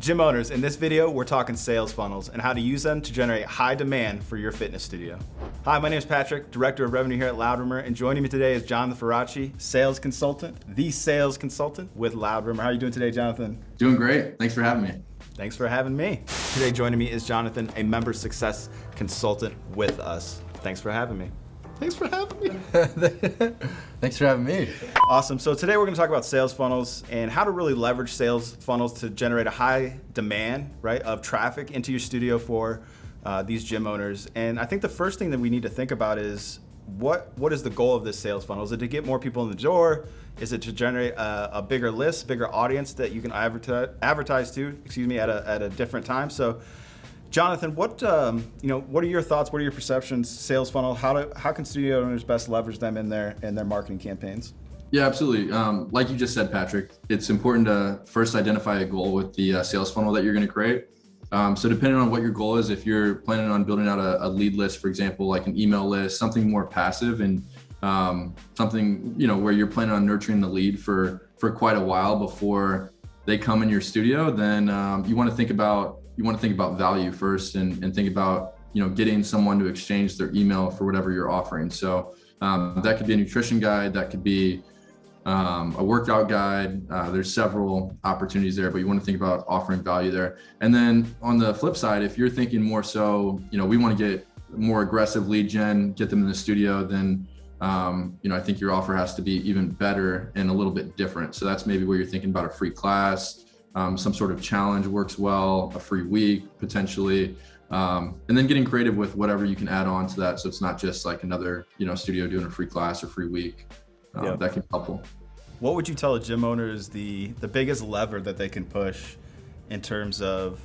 Gym owners, in this video, we're talking sales funnels and how to use them to generate high demand for your fitness studio. Hi, my name is Patrick, Director of Revenue here at Loud Rumor, and joining me today is Jonathan Farace, Sales Consultant, the Sales Consultant with Loud Rumor. How are you doing today, Jonathan? Doing great. Thanks for having me. Thanks for having me. Today joining me is Jonathan, a Member Success Consultant with us. Thanks for having me. Thanks for having me. Thanks for having me. Awesome. So today we're going to talk about sales funnels and how to really leverage sales funnels to generate a high demand, right, of traffic into your studio for these gym owners. And I think the first thing that we need to think about is what is the goal of this sales funnel? Is it to get more people in the door? Is it to generate a bigger list, bigger audience that you can advertise to, at a different time? So Jonathan, what are your thoughts? What are your perceptions? Sales funnel. How can studio owners best leverage them in their marketing campaigns? Yeah, absolutely. Like you just said, Patrick, it's important to first identify a goal with the sales funnel that you're going to create. So depending on what your goal is, if you're planning on building out a lead list, for example, like an email list, something more passive and something where you're planning on nurturing the lead for quite a while before they come in your studio, then you want to think about value first and think about getting someone to exchange their email for whatever you're offering. So that could be a nutrition guide, that could be a workout guide. There's several opportunities there, but you want to think about offering value there. And then on the flip side, if you're thinking more so, we want to get more aggressive lead gen, get them in the studio, then I think your offer has to be even better and a little bit different. So that's maybe where you're thinking about a free class, some sort of challenge works well, a free week potentially, and then getting creative with whatever you can add on to that. So it's not just like another, studio doing a free class or free week. That can be helpful. What would you tell a gym owner is the biggest lever that they can push in terms of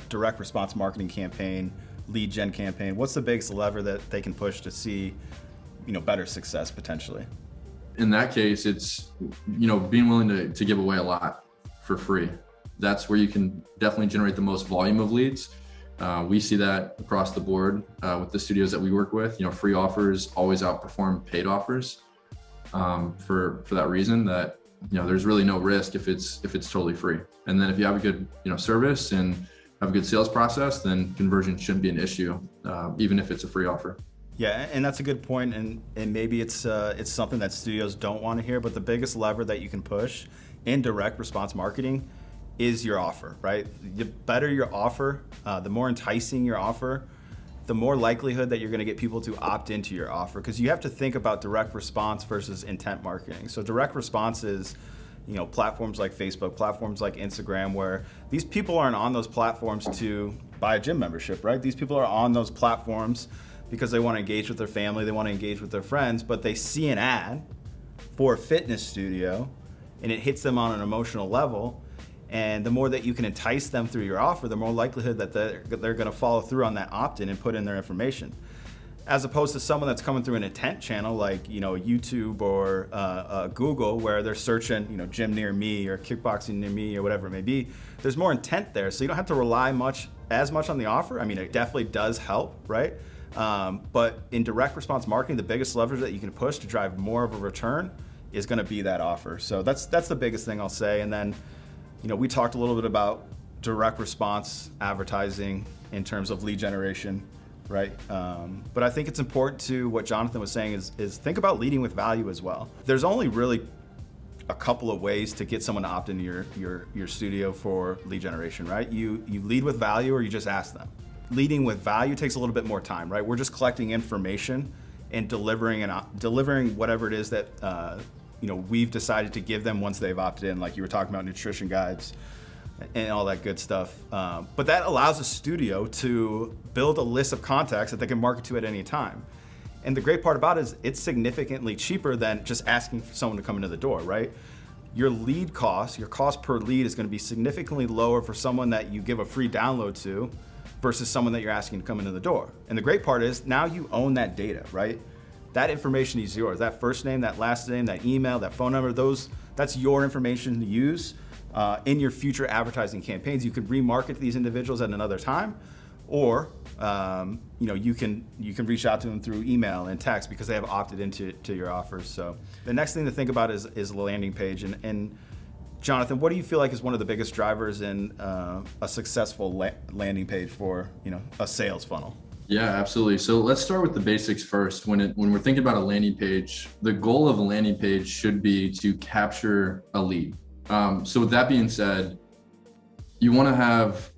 direct response marketing campaign, lead gen campaign? What's the biggest lever that they can push to see better success potentially? In that case, it's being willing to give away a lot for free. That's where you can definitely generate the most volume of leads. We see that across the board with the studios that we work with. Free offers always outperform paid offers for that reason, that there's really no risk if it's totally free. And then if you have a good service and have a good sales process, then conversion shouldn't be an issue, even if it's a free offer. Yeah, and that's a good point, and maybe it's something that studios don't want to hear, but the biggest lever that you can push in direct response marketing is your offer, right? The better your offer, the more enticing your offer, the more likelihood that you're going to get people to opt into your offer, because you have to think about direct response versus intent marketing. So direct response is platforms like Facebook, platforms like Instagram, where these people aren't on those platforms to buy a gym membership, right? These people are on those platforms because they want to engage with their family, they want to engage with their friends, but they see an ad for a fitness studio and it hits them on an emotional level. And the more that you can entice them through your offer, the more likelihood that they're going to follow through on that opt-in and put in their information. As opposed to someone that's coming through an intent channel like YouTube or Google, where they're searching gym near me or kickboxing near me or whatever it may be. There's more intent there, so you don't have to rely as much on the offer. I mean, it definitely does help, right? But in direct response marketing, the biggest leverage that you can push to drive more of a return is going to be that offer. So that's the biggest thing I'll say. And then we talked a little bit about direct response advertising in terms of lead generation, right? But I think it's important to what Jonathan was saying is think about leading with value as well. There's only really a couple of ways to get someone to opt into your studio for lead generation, right? You lead with value or you just ask them. Leading with value takes a little bit more time, right? We're just collecting information and delivering whatever it is that we've decided to give them once they've opted in, like you were talking about nutrition guides and all that good stuff. But that allows a studio to build a list of contacts that they can market to at any time. And the great part about it is it's significantly cheaper than just asking for someone to come into the door, right? Your lead cost, your cost per lead is going to be significantly lower for someone that you give a free download to versus someone that you're asking to come into the door. And the great part is now you own that data, right? That information is yours. That first name, that last name, that email, that phone number, that's your information to use in your future advertising campaigns. You could remarket these individuals at another time, or you can reach out to them through email and text because they have opted into your offers. So the next thing to think about is the landing page, and Jonathan, what do you feel like is one of the biggest drivers in a successful landing page for a sales funnel? Yeah, absolutely. So let's start with the basics first. When we're thinking about a landing page, the goal of a landing page should be to capture a lead. So with that being said, you want to have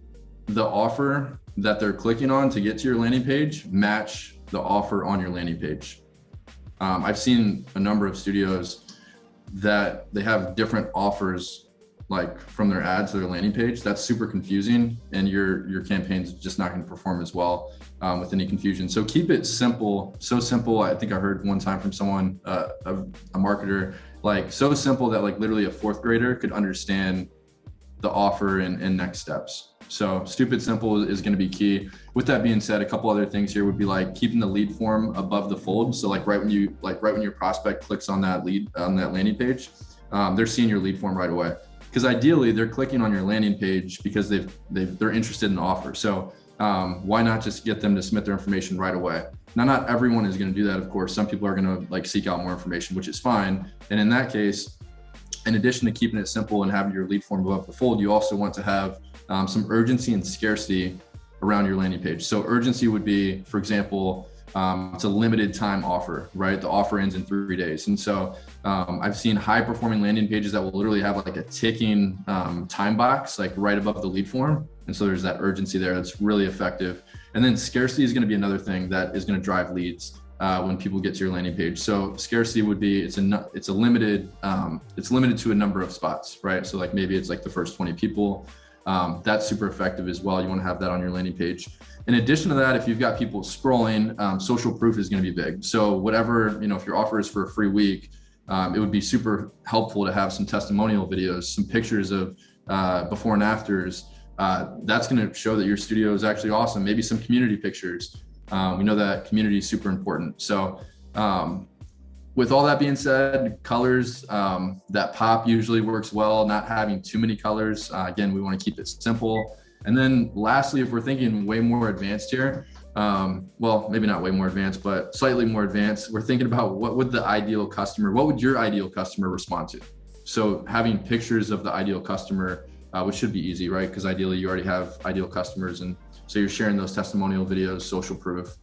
the offer that they're clicking on to get to your landing page match the offer on your landing page. I've seen a number of studios that they have different offers like from their ads to their landing page. That's super confusing, and your campaign's just not going to perform as well with any confusion. So keep it simple, so simple. I think I heard one time from someone, a marketer, like so simple that like literally a fourth grader could understand the offer and next steps. So stupid simple is going to be key. With that being said, a couple other things here would be like keeping the lead form above the fold. So like right when your prospect clicks on that landing page, they're seeing your lead form right away. Because ideally they're clicking on your landing page because they're interested in the offer. So why not just get them to submit their information right away? Now, not everyone is going to do that, of course. Some people are going to like seek out more information, which is fine. And in that case, in addition to keeping it simple and having your lead form above the fold, you also want to have some urgency and scarcity around your landing page. So urgency would be, for example, it's a limited time offer, right? The offer ends in 3 days. And so I've seen high performing landing pages that will literally have like a ticking time box, like right above the lead form. And so there's that urgency there that's really effective. And then scarcity is going to be another thing that is going to drive leads when people get to your landing page. So scarcity would be, it's limited to a number of spots, right? So like maybe it's like the first 20 people. That's super effective as well. You want to have that on your landing page. In addition to that, if you've got people scrolling, social proof is going to be big. So whatever, if your offer is for a free week, it would be super helpful to have some testimonial videos, some pictures of before and afters. That's going to show that your studio is actually awesome. Maybe some community pictures. We know that community is super important. So with all that being said, colors that pop usually works well, not having too many colors. Again, we want to keep it simple. And then lastly, if we're thinking way more advanced here, well, maybe not way more advanced, but slightly more advanced, we're thinking about what would your ideal customer respond to? So having pictures of the ideal customer, which should be easy, right? Because ideally you already have ideal customers. And so you're sharing those testimonial videos, social proof,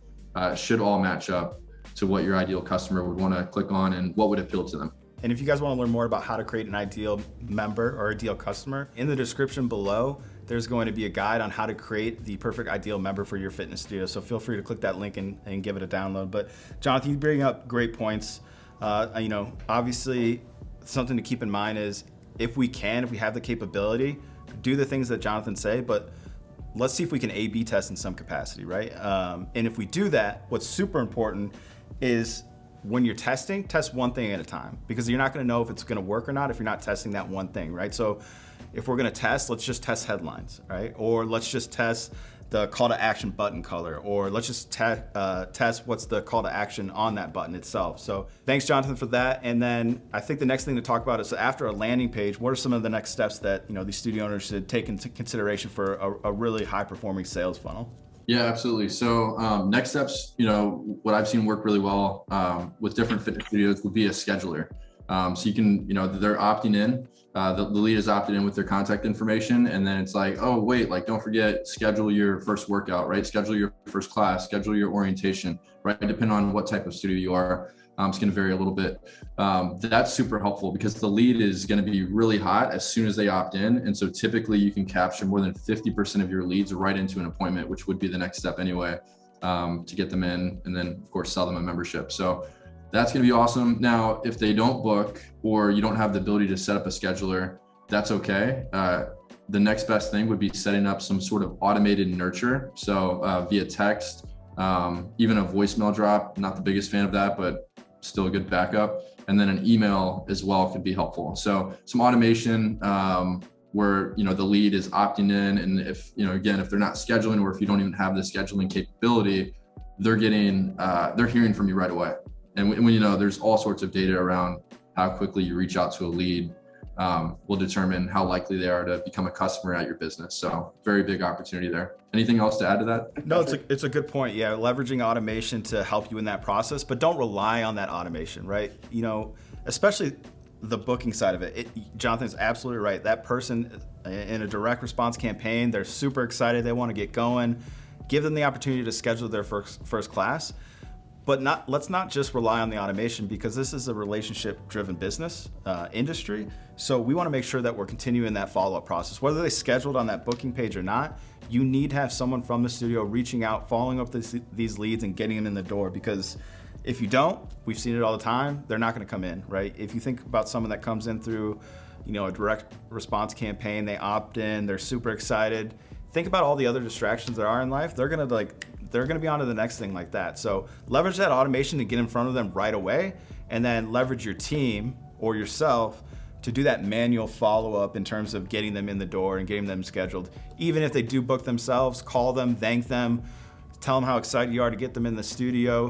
should all match up to what your ideal customer would want to click on and what would appeal to them. And if you guys want to learn more about how to create an ideal member or ideal customer, in the description below, there's going to be a guide on how to create the perfect ideal member for your fitness studio. So feel free to click that link and give it a download. But Jonathan, you bring up great points. Obviously something to keep in mind is if we have the capability, do the things that Jonathan say, but let's see if we can A/B test in some capacity, right? And if we do that, what's super important is when you're testing, test one thing at a time, because you're not going to know if it's going to work or not if you're not testing that one thing, right? So if we're going to test, let's just test headlines, right? Or let's just test the call to action button color, or let's just test what's the call to action on that button itself. So thanks, Jonathan, for that. And then I think the next thing to talk about is after a landing page, what are some of the next steps that these studio owners should take into consideration for a really high performing sales funnel? Yeah, absolutely. So next steps, what I've seen work really well with different fitness studios would be a scheduler. So you can, they're opting in, the lead is opted in with their contact information. And then it's like, oh, wait, like, don't forget, schedule your first workout, right? Schedule your first class, schedule your orientation, right? Depending on what type of studio you are. It's going to vary a little bit. That's super helpful because the lead is going to be really hot as soon as they opt in. And so typically you can capture more than 50% of your leads right into an appointment, which would be the next step anyway, to get them in and then of course sell them a membership. So that's going to be awesome. Now, if they don't book or you don't have the ability to set up a scheduler, that's okay. The next best thing would be setting up some sort of automated nurture. So via text, even a voicemail drop, not the biggest fan of that, but still a good backup. And then an email as well could be helpful. So some automation where, the lead is opting in. And if, again, if they're not scheduling or if you don't even have the scheduling capability, they're hearing from you right away. And when there's all sorts of data around how quickly you reach out to a lead, will determine how likely they are to become a customer at your business. So very big opportunity there. Anything else to add to that? No, it's a good point. Yeah, leveraging automation to help you in that process, but don't rely on that automation, right? Especially the booking side of it. Jonathan's absolutely right. That person in a direct response campaign, they're super excited. They want to get going. Give them the opportunity to schedule their first class. But let's not just rely on the automation, because this is a relationship-driven business industry. So we want to make sure that we're continuing that follow-up process. Whether they scheduled on that booking page or not, you need to have someone from the studio reaching out, following up these leads and getting them in the door. Because if you don't, we've seen it all the time, they're not going to come in, right? If you think about someone that comes in through, a direct response campaign, they opt in, they're super excited. Think about all the other distractions there are in life. They're going to be on to the next thing like that. So leverage that automation to get in front of them right away, and then leverage your team or yourself to do that manual follow-up in terms of getting them in the door and getting them scheduled. Even if they do book themselves, call them, thank them, tell them how excited you are to get them in the studio,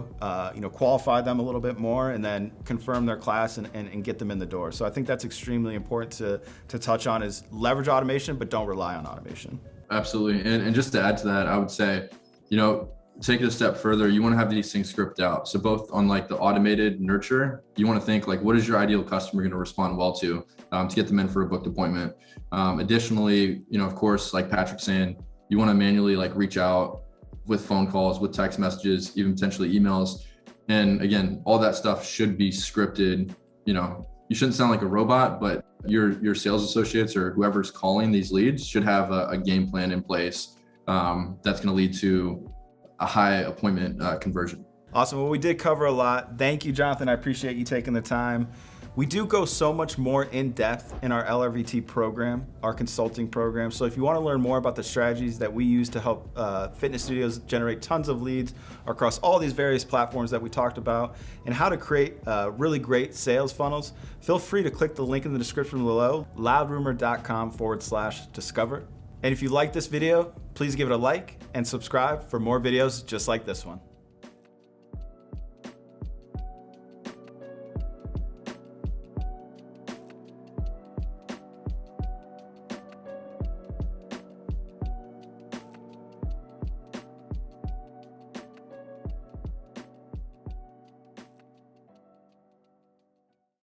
qualify them a little bit more, and then confirm their class and get them in the door. So I think that's extremely important to touch on, is leverage automation, but don't rely on automation. Absolutely. And just to add to that, I would say, take it a step further. You want to have these things scripted out. So both on like the automated nurture, you want to think like, what is your ideal customer going to respond well to get them in for a booked appointment. Additionally, of course, like Patrick's saying, you want to manually like reach out with phone calls, with text messages, even potentially emails. And again, all that stuff should be scripted. You shouldn't sound like a robot, but your sales associates or whoever's calling these leads should have a game plan in place that's going to lead to a high appointment conversion. Awesome. Well, we did cover a lot. Thank you, Jonathan. I appreciate you taking the time. We do go so much more in depth in our LRVT program, our consulting program. So if you want to learn more about the strategies that we use to help fitness studios generate tons of leads across all these various platforms that we talked about, and how to create really great sales funnels, feel free to click the link in the description below, loudrumor.com/discover. And if you like this video, please give it a like and subscribe for more videos just like this one.